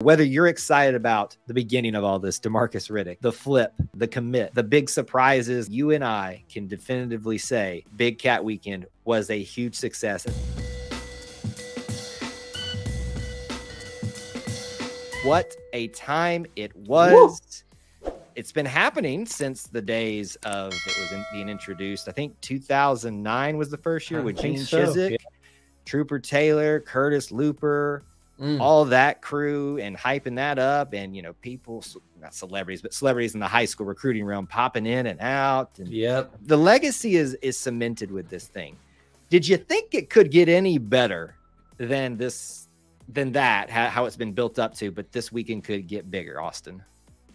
Whether you're excited about the beginning of all this, DeMarcus Riddick, the flip, the commit, the big surprises, you and I can definitively say Big Cat Weekend was a huge success. What a time it was. Woo! It's been happening since the days of it was being introduced. I think 2009 was the first year with Gene Chizik, Trooper Taylor, Curtis Looper, all that crew, and hyping that up. And, you know, people, not celebrities, but celebrities in the high school recruiting realm popping in and out. And the legacy is cemented with this thing. Did you think it could get any better than this, than that, how it's been built up to, but this weekend could get bigger, Austin?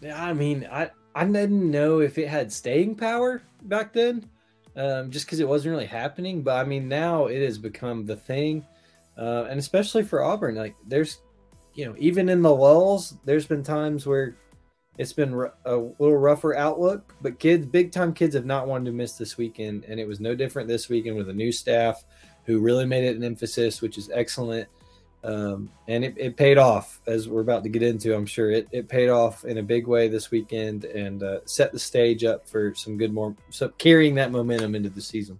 Yeah, I mean, I didn't know if it had staying power back then, just because it wasn't really happening. But I mean, now it has become the thing. And especially for Auburn, like there's, you know, even in the lulls, there's been times where it's been a little rougher outlook, but big time kids have not wanted to miss this weekend. And it was no different this weekend with a new staff who really made it an emphasis, which is excellent. And it paid off, as we're about to get into. I'm sure it paid off in a big way this weekend, and set the stage up for some good so carrying that momentum into the season.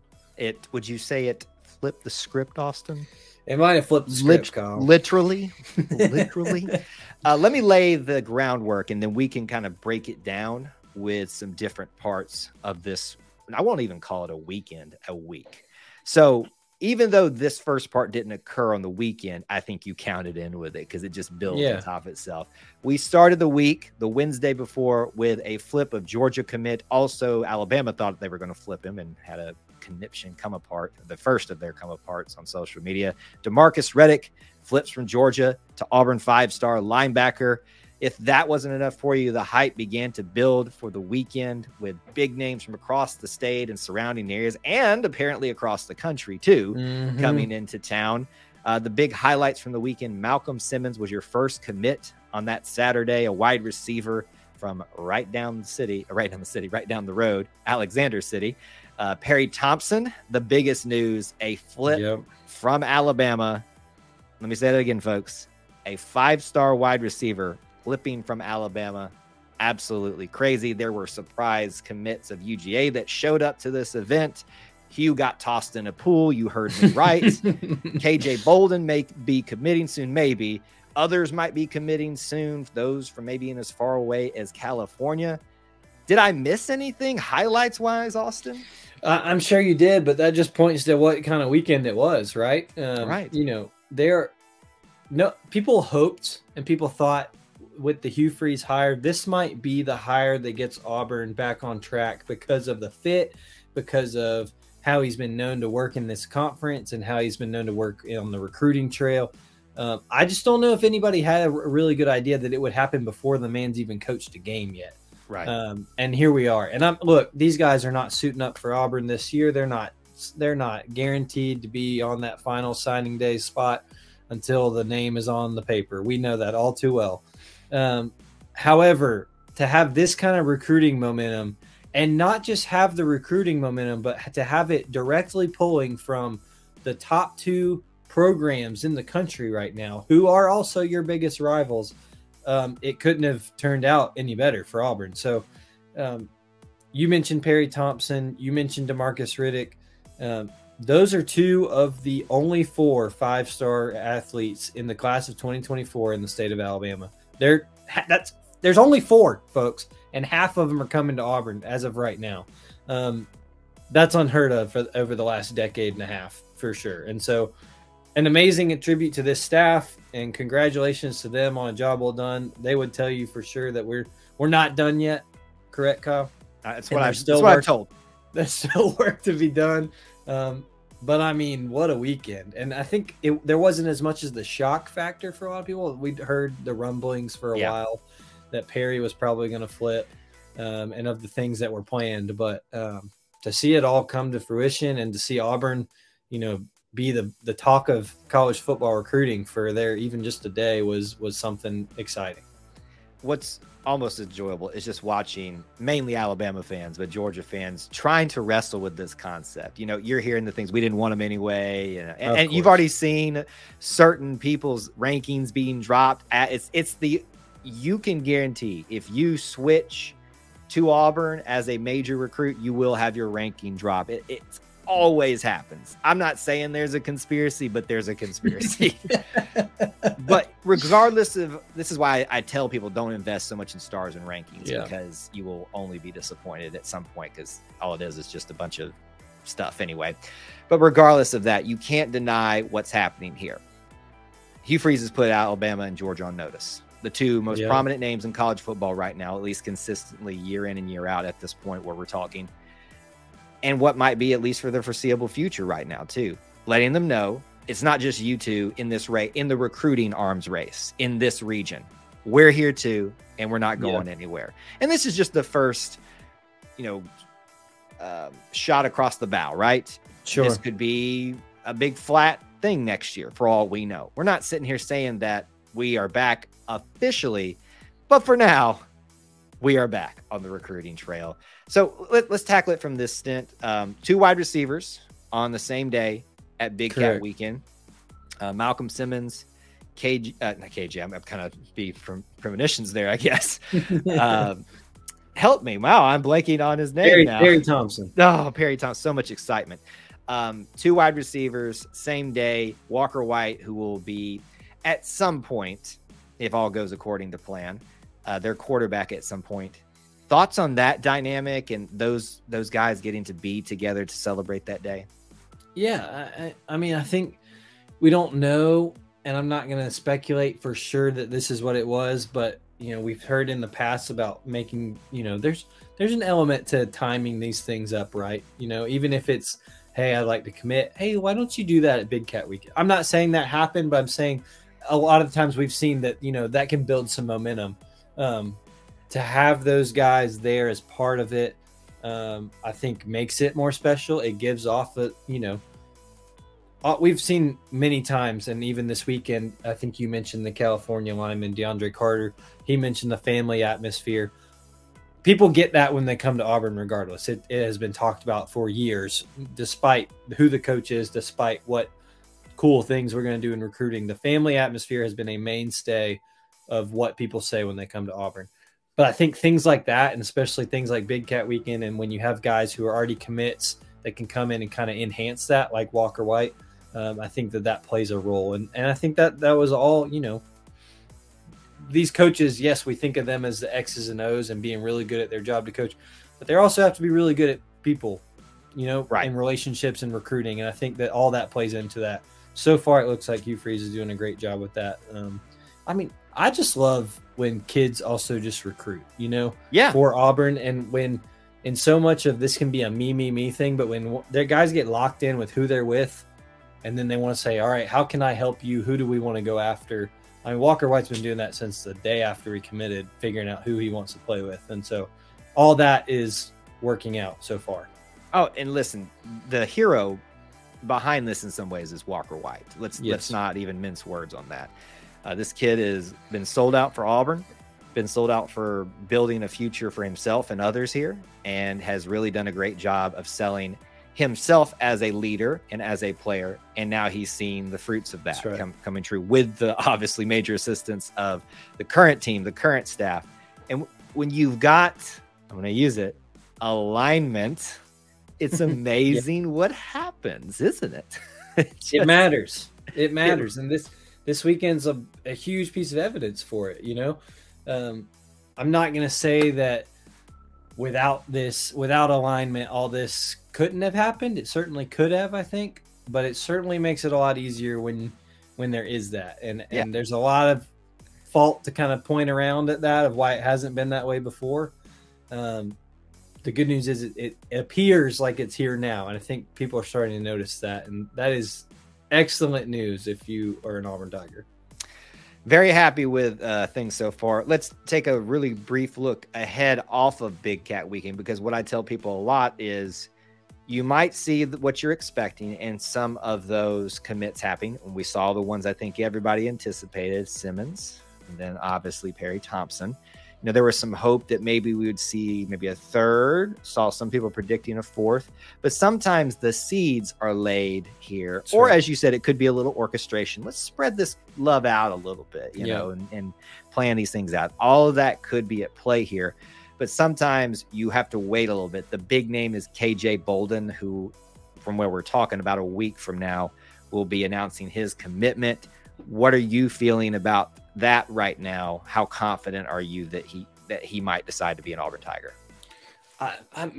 Would you say it flipped the script, Austin? It might have flipped the script, Kyle. Literally. Let me lay the groundwork, and then we can kind of break it down with some different parts of this. I won't even call it a weekend, a week. So even though this first part didn't occur on the weekend, I think you counted in with it because it just builds on top of itself. We started the week, the Wednesday before, with a flip of Georgia commit. Also, Alabama thought they were going to flip him and had a conniption come apart, the first of their come aparts on social media. DeMarcus Riddick flips from Georgia to Auburn 5-star linebacker. If that wasn't enough for you, the hype began to build for the weekend with big names from across the state and surrounding areas, and apparently across the country too, coming into town. The big highlights from the weekend: Malcolm Simmons was your first commit on that Saturday, a wide receiver from right down the road, Alexander City. Perry Thompson, the biggest news, a flip from Alabama. Let me say that again, folks. A 5-star wide receiver flipping from Alabama. Absolutely crazy. There were surprise commits of UGA that showed up to this event. Hugh got tossed in a pool. You heard me right. KJ Bolden may be committing soon, maybe. Others might be committing soon, those from maybe in as far away as California. Did I miss anything highlights-wise, Austin? I'm sure you did, but that just points to what kind of weekend it was, right? Right. You know, people hoped and people thought with the Hugh Freeze hire, this might be the hire that gets Auburn back on track because of the fit, because of how he's been known to work in this conference and how he's been known to work on the recruiting trail. I just don't know if anybody had a really good idea that it would happen before the man's even coached a game yet. Right. And here we are. And look, these guys are not suiting up for Auburn this year. They're not guaranteed to be on that final signing day spot until the name is on the paper. We know that all too well. However, to have this kind of recruiting momentum, and not just have the recruiting momentum, but to have it directly pulling from the top 2 programs in the country right now, who are also your biggest rivals, it couldn't have turned out any better for Auburn. So you mentioned Perry Thompson, you mentioned DeMarcus Riddick. Those are 2 of the only 4 5-star athletes in the class of 2024 in the state of Alabama. There's only 4, folks, and half of them are coming to Auburn as of right now. That's unheard of over the last decade and a half, for sure. And so an amazing tribute to this staff, and congratulations to them on a job well done. They would tell you for sure that we're not done yet. Correct, Kyle? That's what I'm told. There's still work to be done. But I mean, what a weekend. And I think there wasn't as much as the shock factor for a lot of people. We'd heard the rumblings for a while that Perry was probably going to flip, and of the things that were planned. But to see it all come to fruition, and to see Auburn, you know, be the talk of college football recruiting for even just a day was something exciting. what's almost enjoyable is just watching mainly Alabama fans, but Georgia fans trying to wrestle with this concept. You know, you're hearing the things we didn't want them anyway. You know, and you've already seen certain people's rankings being dropped. You can guarantee if you switch to Auburn as a major recruit, you will have your ranking drop. It always happens. I'm not saying there's a conspiracy, but there's a conspiracy. But regardless of, this is why I tell people don't invest so much in stars and rankings, because you will only be disappointed at some point, because all it is just a bunch of stuff anyway. But regardless of that, you can't deny what's happening here. Hugh Freeze has put Alabama and Georgia on notice. The two most prominent names in college football right now, at least consistently year in and year out at this point where we're talking. And what might be, at least for the foreseeable future right now too, letting them know it's not just you two in this race, in the recruiting arms race in this region. We're here too, and we're not going anywhere. And this is just the first, shot across the bow, right? Sure. This could be a big flat thing next year for all we know. We're not sitting here saying that we are back officially, but for now, we are back on the recruiting trail. So let's tackle it from this stint. 2 wide receivers on the same day at Big Cat Weekend. Malcolm Simmons, not KJ, I'm kind of be from premonitions there, I guess. Help me. Wow, I'm blanking on his name now. Perry Thompson. Oh, Perry Thompson. So much excitement. 2 wide receivers, same day. Walker White, who will be at some point, if all goes according to plan, their quarterback at some point. Thoughts on that dynamic and those guys getting to be together to celebrate that day? Yeah, I mean, I think we don't know, and I'm not going to speculate for sure that this is what it was, but we've heard in the past about making, there's an element to timing these things up, right? Even if it's, hey, I'd like to commit. Hey, why don't you do that at Big Cat Weekend? I'm not saying that happened, but I'm saying a lot of the times we've seen that, that can build some momentum. To have those guys there as part of it, I think makes it more special. It gives off we've seen many times, and even this weekend, I think you mentioned the California lineman, DeAndre Carter. He mentioned the family atmosphere. People get that when they come to Auburn regardless. It has been talked about for years, despite who the coach is, despite what cool things we're going to do in recruiting. The family atmosphere has been a mainstay of what people say when they come to Auburn. But I think things like that, and especially things like Big Cat Weekend, and when you have guys who are already commits that can come in and kind of enhance that, like Walker White, I think that plays a role. And I think that was all, these coaches, yes, we think of them as the X's and O's and being really good at their job to coach, but they also have to be really good at people, right, in relationships and recruiting. And I think that all that plays into that. So far, it looks like Hugh Freeze is doing a great job with that. I mean, I just love when kids also just recruit, for Auburn. And when, in so much of this can be a me thing, but when their guys get locked in with who they're with, and then they want to say, all right, how can I help you? Who do we want to go after? I mean, Walker White's been doing that since the day after he committed, figuring out who he wants to play with. And so all that is working out so far. Oh, and listen, the hero behind this in some ways is Walker White. Let's not even mince words on that. This kid has been sold out for Auburn, been sold out for building a future for himself and others here, and has really done a great job of selling himself as a leader and as a player. And now he's seeing the fruits of that coming true with the obviously major assistance of the current team, the current staff. And when you've got, I'm going to use it, alignment, it's amazing what happens, isn't it? It matters. It matters. And this weekend's a huge piece of evidence for it. I'm not going to say that without alignment, all this couldn't have happened. It certainly could have, I think, but it certainly makes it a lot easier when there is that. And there's a lot of fault to kind of point around at that of why it hasn't been that way before. The good news is it appears like it's here now. And I think people are starting to notice that. And that is excellent news if you are an Auburn Tiger. Very happy with things so far. Let's take a really brief look ahead off of Big Cat Weekend, because what I tell people a lot is you might see what you're expecting and some of those commits happening. We saw the ones I think everybody anticipated: Simmons, and then obviously Perry Thompson. You know, there was some hope that maybe we would see maybe a third. Saw some people predicting a fourth, but sometimes the seeds are laid here. That's or right. As you said, it could be a little orchestration. Let's spread this love out a little bit, you know, and plan these things out. All of that could be at play here, but sometimes you have to wait a little bit. The big name is KJ Bolden, who, from where we're talking about a week from now, will be announcing his commitment. What are you feeling about that right now? How confident are you that he might decide to be an Auburn Tiger?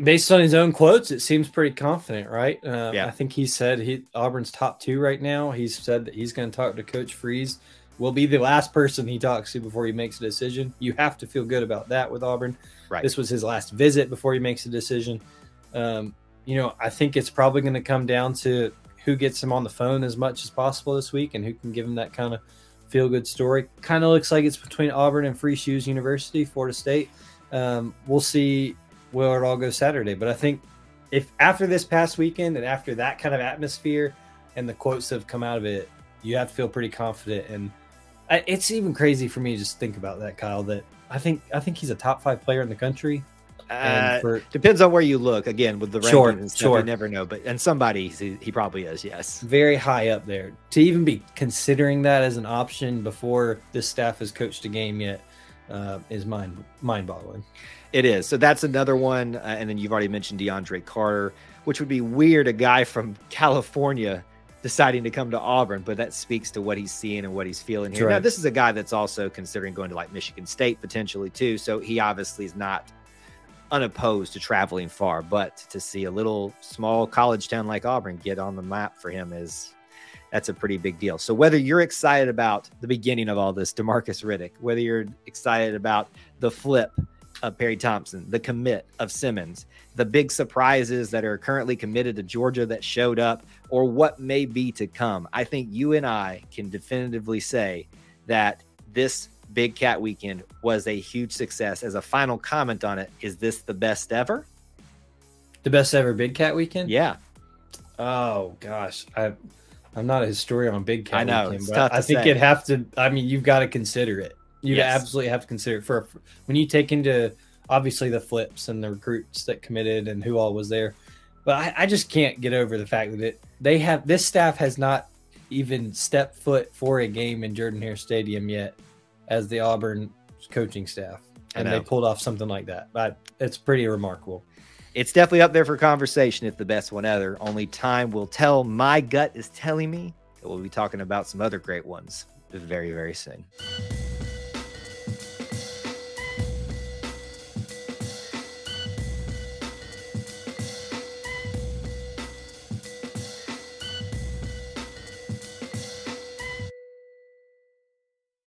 Based on his own quotes, it seems pretty confident, right? I think he said Auburn's top 2 right now. He's said that he's going to talk to Coach Freeze. Will be the last person he talks to before he makes a decision. You have to feel good about that with Auburn. Right. This was his last visit before he makes a decision. You know, I think it's probably going to come down to who gets him on the phone as much as possible this week and who can give him that kind of feel-good story. Kind of looks like it's between Auburn and Free Shoes University, Florida State. We'll see where it all goes Saturday. But I think if after this past weekend and after that kind of atmosphere and the quotes that have come out of it, you have to feel pretty confident. And it's even crazy for me to just think about that, Kyle, that I think he's a top 5 player in the country. Depends on where you look. Again, with the rankings and stuff, you never know. But somebody he probably is. Yes, very high up there. To even be considering that as an option before this staff has coached a game yet is mind-boggling. It is. So that's another one. And then you've already mentioned DeAndre Carter, which would be weird. A guy from California deciding to come to Auburn, but that speaks to what he's seeing and what he's feeling here. Right. Now, this is a guy that's also considering going to like Michigan State potentially too. So he obviously is not unopposed to traveling far, but to see a little small college town like Auburn get on the map for him that's a pretty big deal. So whether you're excited about the beginning of all this, DeMarcus Riddick, whether you're excited about the flip of Perry Thompson, the commit of Simmons, the big surprises that are currently committed to Georgia that showed up, or what may be to come, I think you and I can definitively say that this Big Cat Weekend was a huge success. As a final comment on it, is this the best ever? The best ever Big Cat Weekend? Yeah. Oh gosh, I'm not a historian on Big Cat. I know, Weekend, it's but tough to I think say. it have to. I mean, you've got to consider it. You absolutely have to consider it for when you take into obviously the flips and the recruits that committed and who all was there. But I just can't get over the fact that this staff has not even stepped foot for a game in Jordan-Hare Stadium yet as the Auburn coaching staff, and they pulled off something like that. But it's pretty remarkable. It's definitely up there for conversation if the best one ever. Only time will tell. My gut is telling me that we'll be talking about some other great ones very, very soon.